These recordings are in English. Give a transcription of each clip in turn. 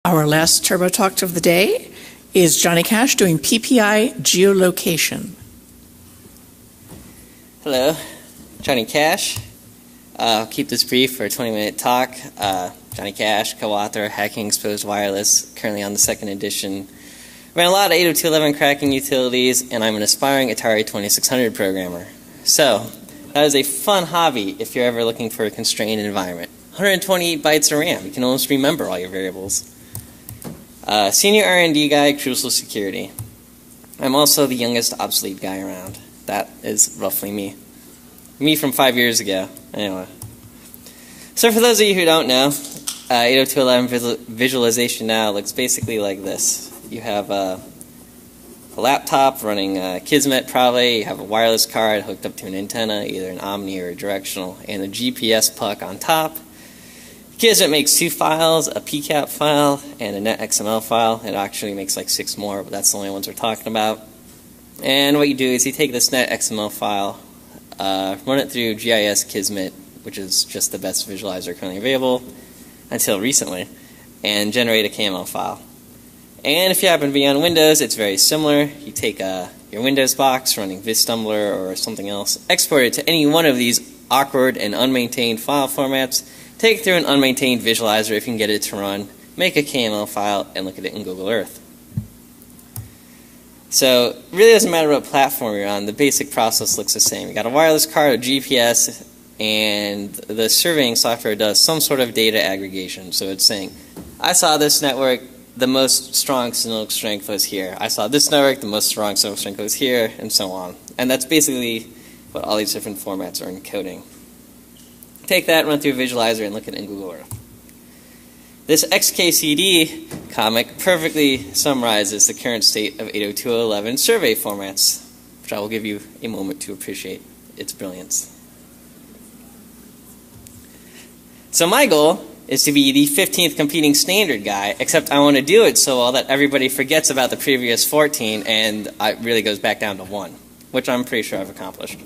Our last Turbo Talk of the day is Johnny Cash doing PPI-Geolocation. Hello, Johnny Cash. I'll keep this brief for a 20-minute talk. Johnny Cash, co-author, Hacking Exposed Wireless, currently on the second edition. Ran a lot of 802.11 cracking utilities, and I'm an aspiring Atari 2600 programmer. So, that is a fun hobby if you're ever looking for a constrained environment. 128 bytes of RAM. You can almost remember all your variables. Senior R&D guy, Crucial Security. I'm also the youngest obsolete guy around. That is roughly me. Me from 5 years ago. Anyway. So for those of you who don't know, 802.11 visualization now looks basically like this. You have a laptop running Kismet probably, you have a wireless card hooked up to an antenna, either an omni or a directional, and a GPS puck on top. Kismet makes two files, a PCAP file and a .NET-XML file. It actually makes like 6 more, but that's the only ones we're talking about. And what you do is you take this .NET-XML file, run it through GIS Kismet, which is just the best visualizer currently available until recently, and generate a KML file. And if you happen to be on Windows, it's very similar. You take your Windows box running VisTumbler or something else, export it to any one of these awkward and unmaintained file formats, take it through an unmaintained visualizer if you can get it to run, make a KML file, and look at it in Google Earth. So it really doesn't matter what platform you're on, the basic process looks the same. You got a wireless card, a GPS, and the surveying software does some sort of data aggregation. So it's saying, I saw this network, the most strong signal strength was here. I saw this network, the most strong signal strength was here, and so on. And that's basically what all these different formats are encoding. Take that, run through a visualizer, and look at it in Google Earth. This XKCD comic perfectly summarizes the current state of 802.11 survey formats, which I will give you a moment to appreciate its brilliance. So my goal is to be the 15th competing standard guy, except I want to do it so well that everybody forgets about the previous 14 and it really goes back down to 1, which I'm pretty sure I've accomplished.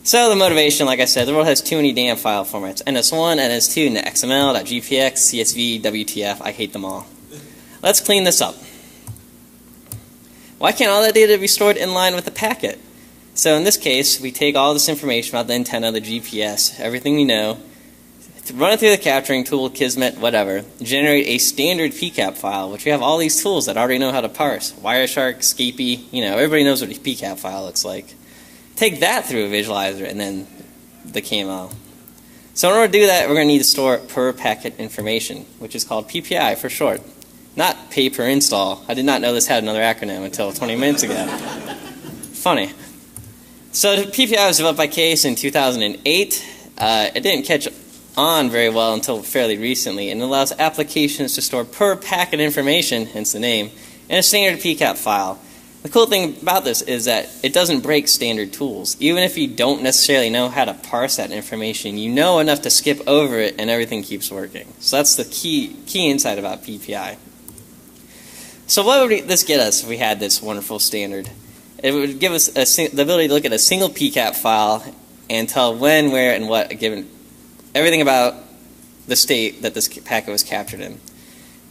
So the motivation, like I said, the world has too many damn file formats. NS1, NS2, .xml, .gpx, CSV, WTF, I hate them all. Let's clean this up. Why can't all that data be stored in line with the packet? So in this case, we take all this information about the antenna, the GPS, everything we know, run it through the capturing tool, Kismet, whatever, generate a standard PCAP file, which we have all these tools that already know how to parse. Wireshark, Scapy, everybody knows what a PCAP file looks like. Take that through a visualizer and then the KML. So in order to do that, we're going to need to store per packet information, which is called PPI for short. Not pay per install. I did not know this had another acronym until 20 minutes ago. Funny. So the PPI was developed by Case in 2008. It didn't catch on very well until fairly recently, and it allows applications to store per packet information, hence the name, in a standard PCAP file. The cool thing about this is that it doesn't break standard tools. Even if you don't necessarily know how to parse that information, you know enough to skip over it and everything keeps working. So that's the key insight about PPI. So what would this get us if we had this wonderful standard? It would give us the ability to look at a single PCAP file and tell when, where, and what, given everything about the state that this packet was captured in.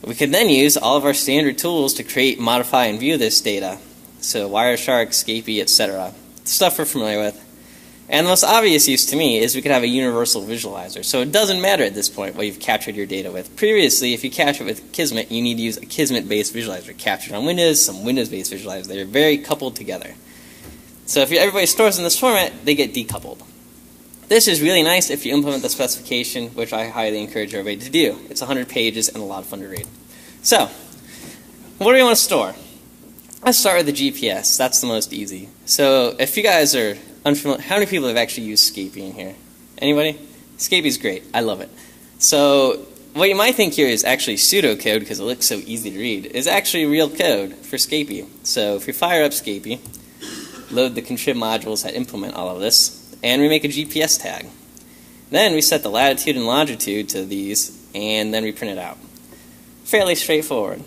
We could then use all of our standard tools to create, modify, and view this data. So Wireshark, Scapy, etc. Stuff we're familiar with. And the most obvious use to me is we could have a universal visualizer. So it doesn't matter at this point what you've captured your data with. Previously, if you capture it with Kismet, you need to use a Kismet-based visualizer. Captured on Windows, some Windows-based visualizers. They're very coupled together. So if everybody stores in this format, they get decoupled. This is really nice if you implement the specification, which I highly encourage everybody to do. It's 100 pages and a lot of fun to read. So, what do we want to store? Let's start with the GPS. That's the most easy. So, if you guys are unfamiliar, how many people have actually used Scapy in here? Anybody? Scapy's great. I love it. So, what you might think here is actually pseudocode, because it looks so easy to read, is actually real code for Scapy. So, if you fire up Scapy, load the contrib modules that implement all of this, and we make a GPS tag. Then we set the latitude and longitude to these, and then we print it out. Fairly straightforward.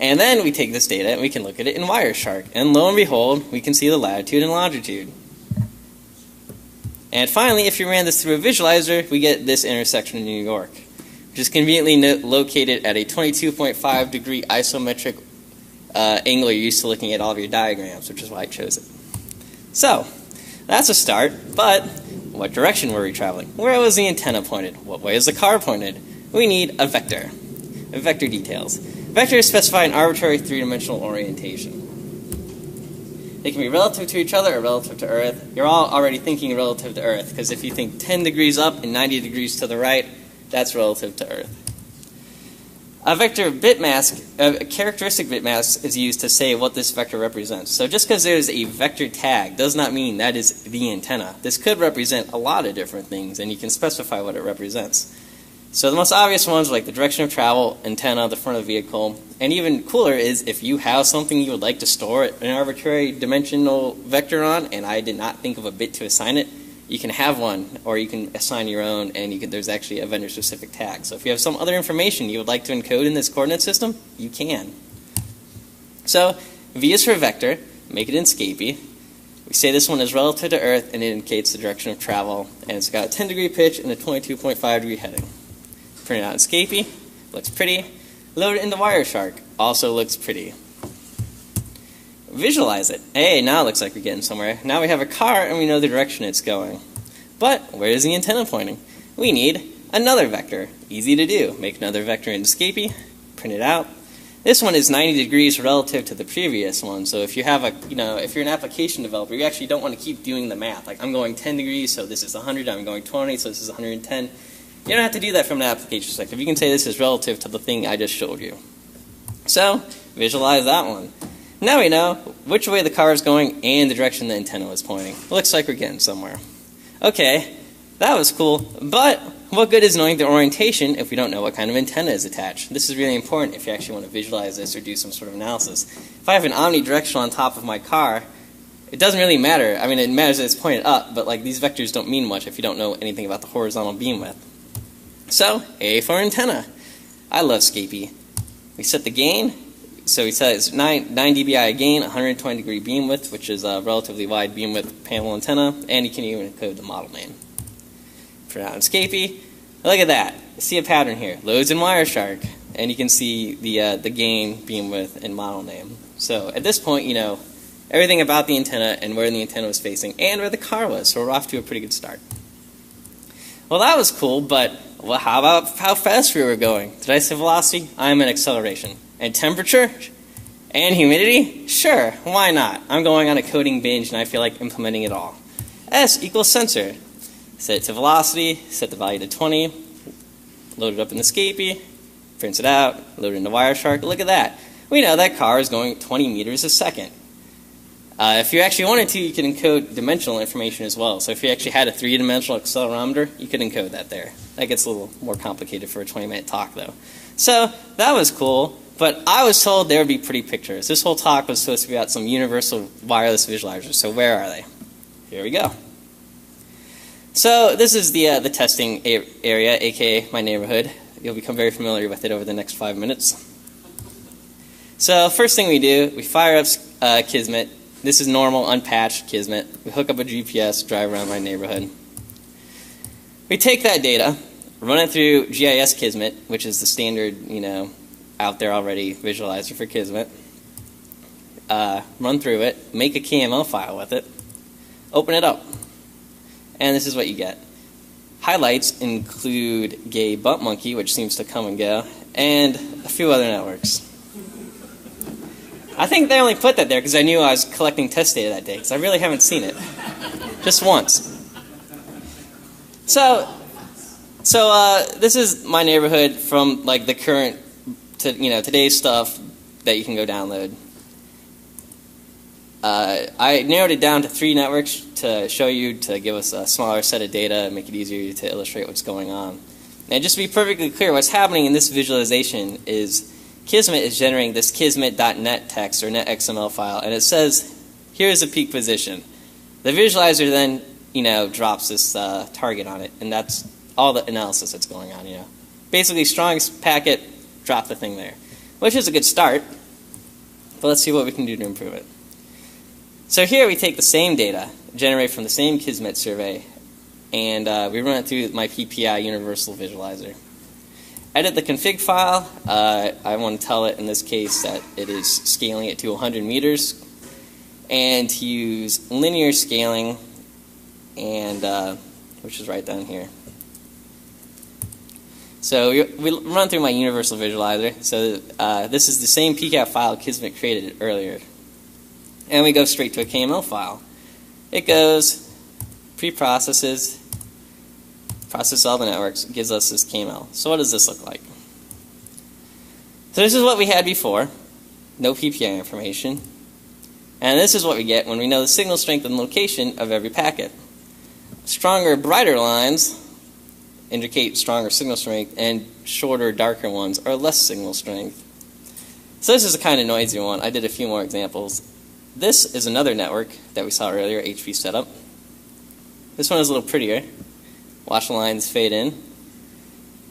And then we take this data and we can look at it in Wireshark, and lo and behold, we can see the latitude and longitude. And finally, if you ran this through a visualizer, we get this intersection in New York. which is conveniently located at a 22.5 degree isometric angle you're used to looking at all of your diagrams, which is why I chose it. So, that's a start, but what direction were we traveling? Where was the antenna pointed? What way is the car pointed? We need a vector. Vector details. Vectors specify an arbitrary three-dimensional orientation. They can be relative to each other or relative to Earth. You're all already thinking relative to Earth, because if you think 10 degrees up and 90 degrees to the right, that's relative to Earth. A vector bit mask, a characteristic bit mask, is used to say what this vector represents. So just because there's a vector tag does not mean that is the antenna. This could represent a lot of different things, and you can specify what it represents. So the most obvious ones are like the direction of travel, antenna, the front of the vehicle, and even cooler is if you have something you would like to store an arbitrary dimensional vector on, and I did not think of a bit to assign it, you can have one, or you can assign your own, and there's actually a vendor-specific tag. So if you have some other information you would like to encode in this coordinate system, you can. So V is for vector, make it in Scapy. We say this one is relative to Earth, and it indicates the direction of travel, and it's got a 10-degree pitch and a 22.5 degree heading. Print it out in Scapy, looks pretty. Load it into Wireshark, also looks pretty. Visualize it. Hey, now it looks like we're getting somewhere. Now we have a car and we know the direction it's going. But where is the antenna pointing? We need another vector. Easy to do. Make another vector in Scapy, print it out. This one is 90 degrees relative to the previous one. So if you have if you're an application developer, you actually don't want to keep doing the math. Like I'm going 10 degrees, so this is 100. I'm going 20, so this is 110. You don't have to do that from an application perspective. You can say this is relative to the thing I just showed you. So, visualize that one. Now we know which way the car is going and the direction the antenna is pointing. Looks like we're getting somewhere. Okay, that was cool, but what good is knowing the orientation if we don't know what kind of antenna is attached? This is really important if you actually want to visualize this or do some sort of analysis. If I have an omnidirectional on top of my car, it doesn't really matter. I mean, it matters that it's pointed up, but like these vectors don't mean much if you don't know anything about the horizontal beam width. So, A for antenna. I love Scapy. We set the gain. So we set it's 9 dBi gain, 120 degree beam width, which is a relatively wide beam width panel antenna, and you can even encode the model name. For now in Scapy, look at that. You see a pattern here. Loads in Wireshark, and you can see the gain, beam width, and model name. So at this point, you know everything about the antenna and where the antenna was facing and where the car was. So we're off to a pretty good start. Well, that was cool, but well, how about how fast we were going? Did I say velocity? I'm in acceleration. And temperature? And humidity? Sure, why not? I'm going on a coding binge and I feel like implementing it all. S equals sensor. Set it to velocity, set the value to 20, load it up in the Scapy, prints it out, load it into Wireshark. Look at that. We know that car is going 20 meters a second. If you actually wanted to, you could encode dimensional information as well. So if you actually had a 3-dimensional accelerometer, you could encode that there. That gets a little more complicated for a 20-minute talk, though. So that was cool, but I was told there would be pretty pictures. This whole talk was supposed to be about some universal wireless visualizers. So where are they? Here we go. So this is the testing area, aka my neighborhood. You'll become very familiar with it over the next 5 minutes. So first thing we do, we fire up Kismet. This is normal, unpatched Kismet. We hook up a GPS, drive around my neighborhood. We take that data, run it through GIS Kismet, which is the standard, out there already visualizer for Kismet. Run through it, make a KML file with it, open it up, and this is what you get. Highlights include Gay Bump Monkey, which seems to come and go, and a few other networks. I think they only put that there because I knew I was collecting test data that day, because I really haven't seen it. Just once. So this is my neighborhood from like the current to today's stuff that you can go download. I narrowed it down to 3 networks to show you, to give us a smaller set of data and make it easier to illustrate what's going on. And just to be perfectly clear, what's happening in this visualization is Kismet is generating this kismet.net text or netxml file, and it says, here's the peak position. The visualizer then, drops this target on it, and that's all the analysis that's going on, Basically, strongest packet, drop the thing there, which is a good start, but let's see what we can do to improve it. So here we take the same data, generate from the same Kismet survey, and we run it through my PPI universal visualizer. edit the config file. I want to tell it in this case that it is scaling it to 100 meters, and to use linear scaling, and which is right down here. So we run through my universal visualizer. So this is the same PCAP file Kismet created earlier, and we go straight to a KML file. It goes, pre-processes, processes all the networks, gives us this KML. So what does this look like? So this is what we had before, no PPI information. And this is what we get when we know the signal strength and location of every packet. Stronger, brighter lines indicate stronger signal strength, and shorter, darker ones are less signal strength. So this is a kind of noisy one. I did a few more examples. This is another network that we saw earlier, HP setup. This one is a little prettier. Watch the lines fade in.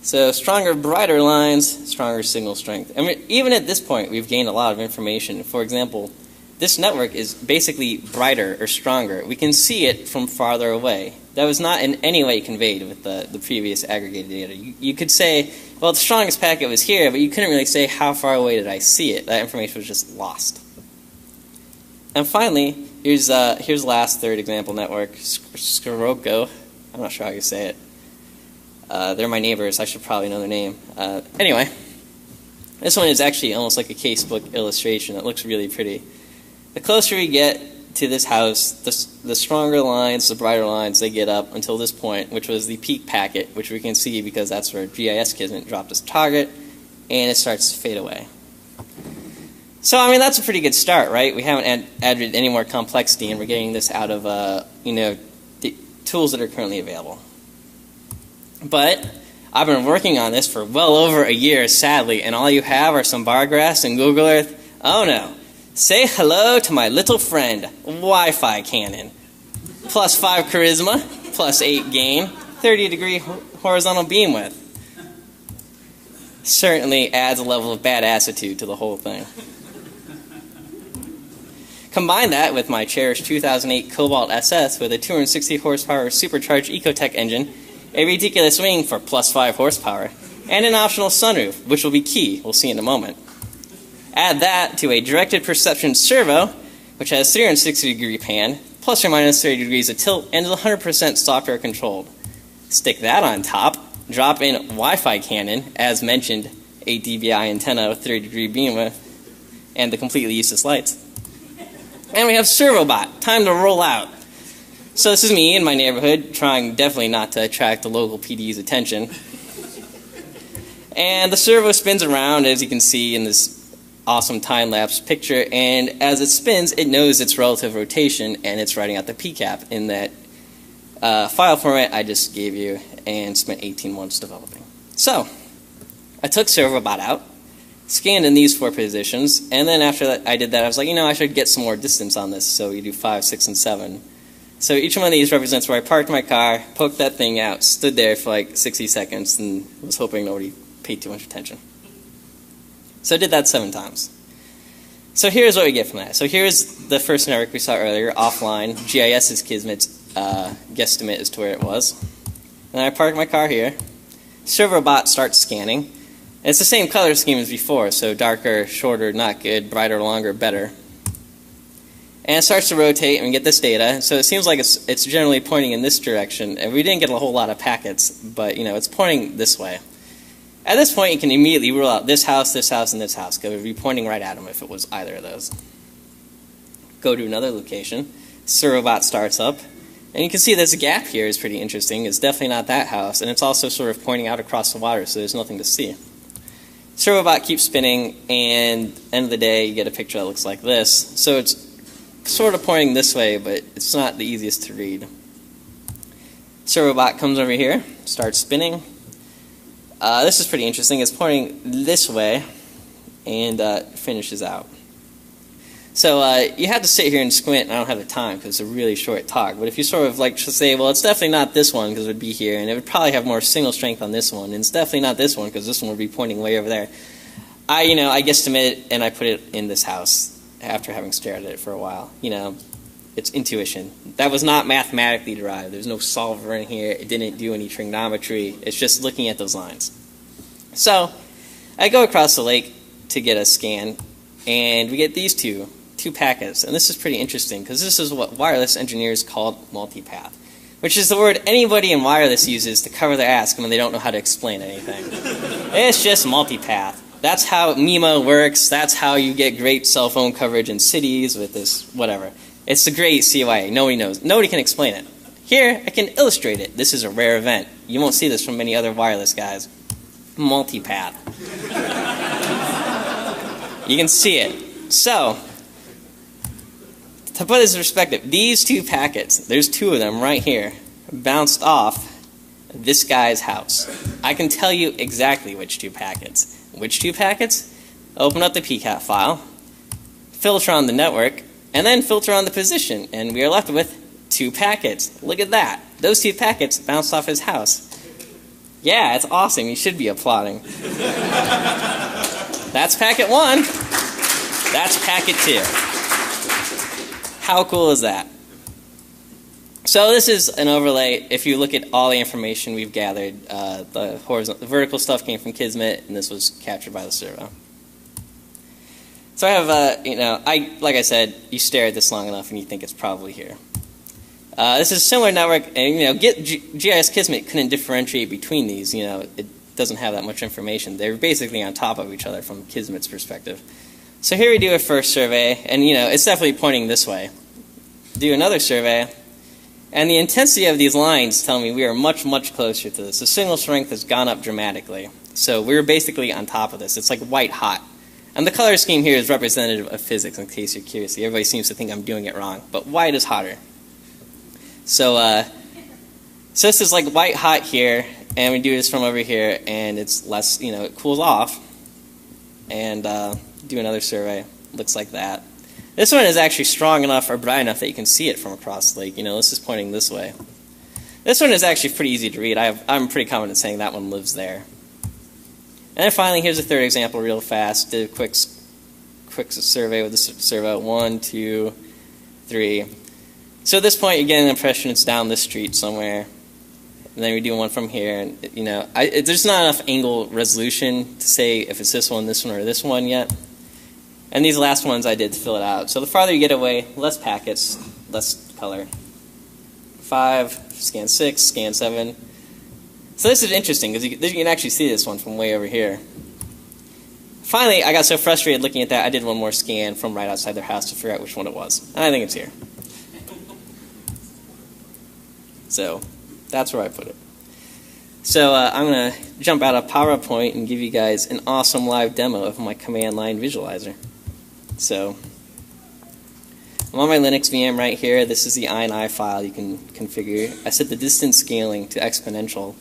So stronger, brighter lines, stronger signal strength. I mean, even at this point, we've gained a lot of information. For example, this network is basically brighter or stronger. We can see it from farther away. That was not in any way conveyed with the previous aggregated data. You could say, well, the strongest packet was here, but you couldn't really say how far away did I see it. That information was just lost. And finally, here's last third example network, Sirocco. I'm not sure how you say it. They're my neighbors. I should probably know their name. Anyway, this one is actually almost like a casebook illustration. It looks really pretty. The closer we get to this house, the stronger lines, the brighter lines, they get up until this point, which was the peak packet, which we can see because that's where GIS Kismet dropped its target, and it starts to fade away. So, I mean, that's a pretty good start, right? We haven't added any more complexity, and we're getting this out of, the tools that are currently available. But I've been working on this for well over a year, sadly, and all you have are some bar graphs and Google Earth. Oh no. Say hello to my little friend, Wi-Fi cannon. +5 charisma, +8 gain, 30-degree horizontal beam width. Certainly adds a level of badassitude to the whole thing. Combine that with my cherished 2008 Cobalt SS with a 260 horsepower supercharged Ecotech engine, a ridiculous wing for +5 horsepower, and an optional sunroof, which will be key, we'll see in a moment. Add that to a directed perception servo, which has 360-degree pan, plus or minus 30 degrees of tilt, and is 100% software controlled. Stick that on top, drop in Wi-Fi cannon, as mentioned, a DBI antenna with 30-degree beam width, and the completely useless lights. And we have Servobot, time to roll out. So this is me in my neighborhood, trying definitely not to attract the local PD's attention. And the servo spins around, as you can see in this awesome time-lapse picture, and as it spins, it knows its relative rotation, and it's writing out the PCAP in that file format I just gave you and spent 18 months developing. So, I took Servobot out, scanned in these 4 positions, and then after that, I did that, I was like, I should get some more distance on this, so we do 5, 6, and 7. So each one of these represents where I parked my car, poked that thing out, stood there for like 60 seconds, and was hoping nobody paid too much attention. So I did that 7 times. So here's what we get from that. So here's the first network we saw earlier, offline. GIS's Kismet's guesstimate as to where it was. And I park my car here. Servobot starts scanning. And it's the same color scheme as before, so darker, shorter, not good, brighter, longer, better. And it starts to rotate, and we get this data. So it seems like it's generally pointing in this direction. And we didn't get a whole lot of packets, but it's pointing this way. At this point, you can immediately rule out this house, and this house, because it would be pointing right at them if it was either of those. Go to another location. Servobot starts up. And you can see this gap here is pretty interesting. It's definitely not that house, and it's also sort of pointing out across the water, so there's nothing to see. Servobot keeps spinning, and at the end of the day, you get a picture that looks like this. So it's sort of pointing this way, but it's not the easiest to read. Servobot comes over here, starts spinning. This is pretty interesting. It's pointing this way and finishes out. So you have to sit here and squint, and I don't have the time because it's a really short talk. But if you sort of like to say, well, it's definitely not this one because it would be here, and it would probably have more signal strength on this one, and it's definitely not this one because this one would be pointing way over there. I guesstimate it, and I put it in this house after having stared at it for a while. It's intuition. That was not mathematically derived. There's no solver in here. It didn't do any trigonometry. It's just looking at those lines. So I go across the lake to get a scan, and we get these two packets. And this is pretty interesting because this is what wireless engineers call multipath, which is the word anybody in wireless uses to cover their ass when they don't know how to explain anything. It's just multipath. That's how MIMO works. That's how you get great cell phone coverage in cities with this whatever. It's the great CYA. Nobody knows. Nobody can explain it. Here, I can illustrate it. This is a rare event. You won't see this from many other wireless guys. Multipath. You can see it. So, to put this in perspective, these two packets, there's two of them right here, bounced off this guy's house. I can tell you exactly which two packets. Which two packets? Open up the PCAT file, filter on the network, and then filter on the position, and we are left with two packets. Look at that. Those two packets bounced off his house. Yeah, it's awesome. You should be applauding. That's packet 1. That's packet 2. How cool is that? So this is an overlay. If you look at all the information we've gathered, the vertical stuff came from Kismet, and this was captured by the servo. So I have, like I said, you stare at this long enough and you think it's probably here. This is a similar network, and GIS Kismet couldn't differentiate between these. It doesn't have that much information. They're basically on top of each other from Kismet's perspective. So here we do a first survey, and it's definitely pointing this way. Do another survey, and the intensity of these lines tell me we are much, much closer to this. The signal strength has gone up dramatically. So we're basically on top of this. It's like white hot. And the color scheme here is representative of physics, in case you're curious. Everybody seems to think I'm doing it wrong, but white is hotter. So this is like white hot here, and we do this from over here, and it's less, it cools off. And do another survey. Looks like that. This one is actually strong enough or bright enough that you can see it from across the lake. This is pointing this way. This one is actually pretty easy to read. I'm pretty confident saying that one lives there. And then finally, here's a third example real fast. Did a quick survey with the servo. 1, 2, 3. So at this point, you get an impression it's down this street somewhere. And then we do one from here. And there's not enough angle resolution to say if it's this one, or this one yet. And these last ones I did to fill it out. So the farther you get away, less packets, less color. 5, scan 6, scan 7. So this is interesting because you can actually see this one from way over here. Finally, I got so frustrated looking at that, I did one more scan from right outside their house to figure out which one it was. And I think it's here. So that's where I put it. So I'm going to jump out of PowerPoint and give you guys an awesome live demo of my command line visualizer. So I'm on my Linux VM right here. This is the INI file you can configure. I set the distance scaling to exponential.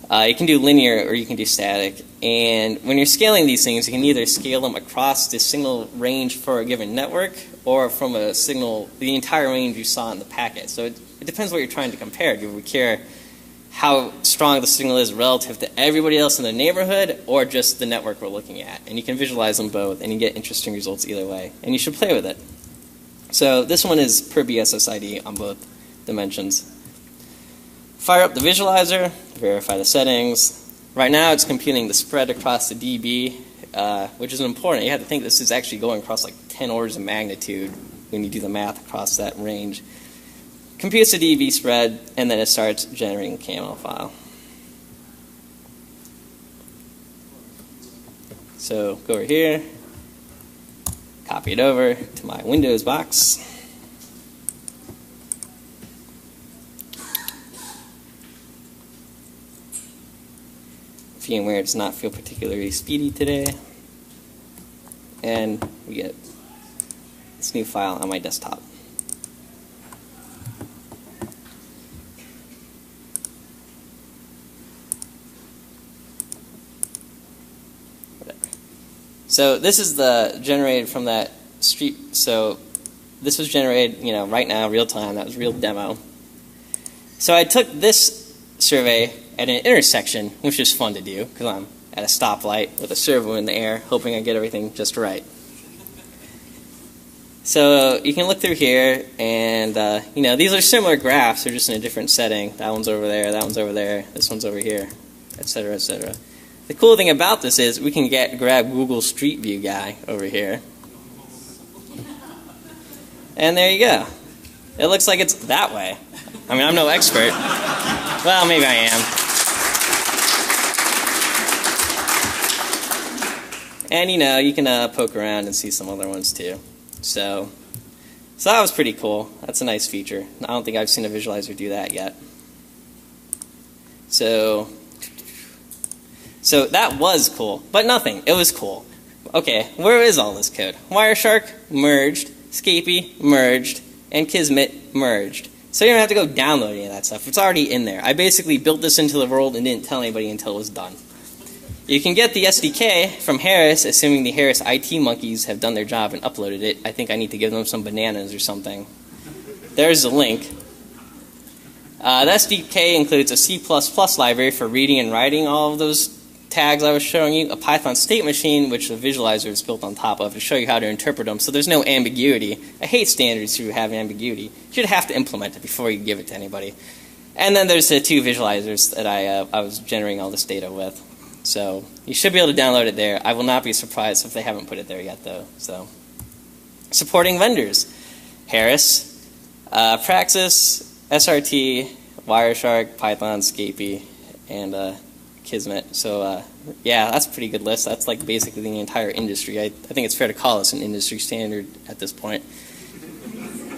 You can do linear or you can do static. And when you're scaling these things, you can either scale them across the signal range for a given network or from a signal, the entire range you saw in the packet. So it depends what you're trying to compare. Do we care how strong the signal is relative to everybody else in the neighborhood or just the network we're looking at? And you can visualize them both and you get interesting results either way. And you should play with it. So this one is per BSSID on both dimensions. Fire up the visualizer, verify the settings. Right now it's computing the spread across the dB, which is important. You have to think this is actually going across like 10 orders of magnitude when you do the math across that range. Computes the dB spread, and then it starts generating a KML file. So go over here, copy it over to my Windows box. VMware does not feel particularly speedy today. And we get this new file on my desktop. So this is the generated from that street. So this was generated, right now, real time. That was real demo. So I took this survey at an intersection, which is fun to do because I'm at a stoplight with a servo in the air, hoping I get everything just right. So you can look through here, and these are similar graphs. They're just in a different setting. That one's over there. That one's over there. This one's over here, etc., etc. The cool thing about this is we can grab Google Street View guy over here. And there you go. It looks like it's that way. I mean, I'm no expert. Well, maybe I am. And you can poke around and see some other ones too. So that was pretty cool. That's a nice feature. I don't think I've seen a visualizer do that yet. So that was cool, but nothing. It was cool. Okay, where is all this code? Wireshark merged, Scapy merged, and Kismet merged. So you don't have to go download any of that stuff. It's already in there. I basically built this into the world and didn't tell anybody until it was done. You can get the SDK from Harris, assuming the Harris IT monkeys have done their job and uploaded it. I think I need to give them some bananas or something. There's a link. The SDK includes a C++ library for reading and writing all of those tags I was showing you, a Python state machine, which the visualizer is built on top of to show you how to interpret them, so there's no ambiguity. I hate standards who have ambiguity. You should have to implement it before you give it to anybody. And then there's the two visualizers that I was generating all this data with. So you should be able to download it there. I will not be surprised if they haven't put it there yet, though. So supporting vendors: Harris, Praxis, SRT, Wireshark, Python, Scapy, and Kismet. So yeah, that's a pretty good list. That's like basically the entire industry. I think it's fair to call this an industry standard at this point.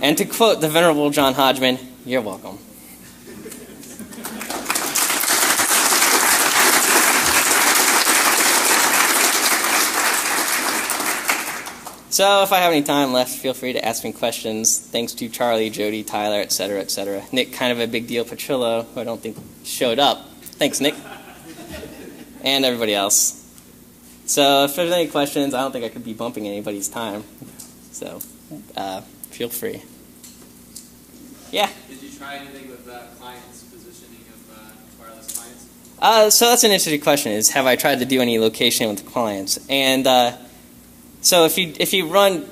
And to quote the venerable John Hodgman, you're welcome. So if I have any time left, feel free to ask me questions. Thanks to Charlie, Jody, Tyler, etc., etc. Nick, kind of a big deal, Petrillo, who I don't think showed up. Thanks, Nick. And everybody else. So if there's any questions, I don't think I could be bumping anybody's time. So feel free. Yeah? Did you try anything with clients, positioning of wireless clients? So that's an interesting question, is have I tried to do any location with clients? And so if you run,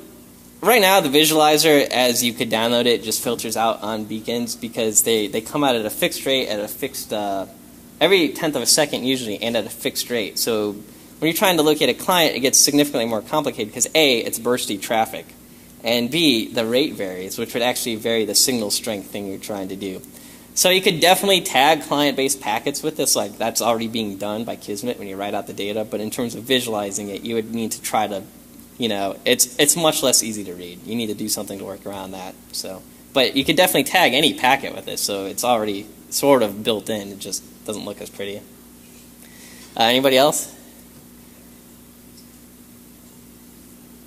right now the visualizer, as you could download it, just filters out on beacons because they come out at a fixed rate, at a fixed, every 1/10 of a second usually, and at a fixed rate. So when you're trying to locate a client, it gets significantly more complicated because A, it's bursty traffic, and B, the rate varies, which would actually vary the signal strength thing you're trying to do. So you could definitely tag client-based packets with this, like that's already being done by Kismet when you write out the data, but in terms of visualizing it, you would need to try to, it's much less easy to read. You need to do something to work around that. So, but you could definitely tag any packet with this, so it's already sort of built in. It just doesn't look as pretty. Anybody else?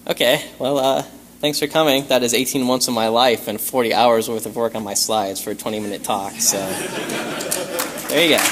Okay, well, thanks for coming. That is 18 months of my life and 40 hours worth of work on my slides for a 20-minute talk. So there you go.